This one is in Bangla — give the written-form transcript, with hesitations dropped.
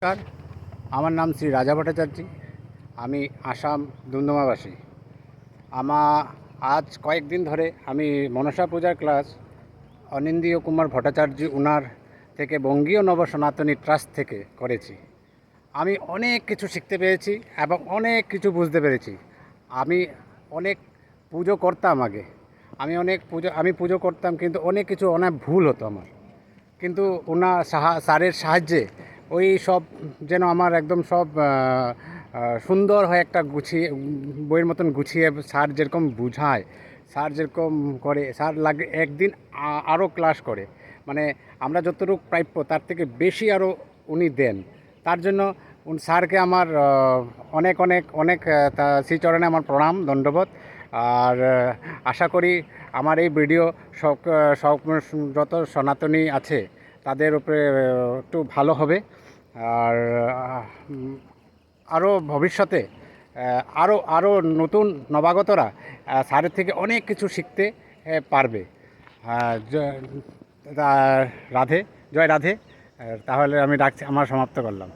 নমস্কার, আমার নাম শ্রী রাজা ভট্টাচার্য। আমি আসাম দুমদুমাবাসী। আজ কয়েকদিন ধরে আমি মনসা পূজার ক্লাস অনিন্দ্রিয় কুমার ভট্টাচার্য উনার থেকে বঙ্গীয় নব সনাতনী ট্রাস্ট থেকে করেছি। আমি অনেক কিছু শিখতে পেরেছি এবং অনেক কিছু বুঝতে পেরেছি। আমি অনেক পুজো করতাম আগে, আমি পুজো করতাম, কিন্তু অনেক ভুল হতো আমার। কিন্তু ওনার স্যারের সাহায্যে ওই সব যেন আমার একদম সব সুন্দর হয়, একটা গুছিয়ে বইয়ের মতন গুছিয়ে স্যার যেরকম বুঝায়, স্যার যেরকম করে, স্যার লাগে একদিন আরও ক্লাস করে, মানে আমরা যতটুকু প্রাপ্য তার থেকে বেশি আরও উনি দেন। তার জন্য স্যারকে আমার অনেক অনেক অনেক শ্রীচরণে আমার প্রণাম দণ্ডবোধ। আর আশা করি আমার এই ভিডিও সব সব যত সনাতনী আছে তাদের উপরে একটু ভালো হবে। আর আরও ভবিষ্যতে আরও আরও নতুন নবাগতরা স্যারের থেকে অনেক কিছু শিখতে পারবে। রাধে, জয় রাধে। তাহলে আমি রাখছি, আমার সমাপ্ত করলাম।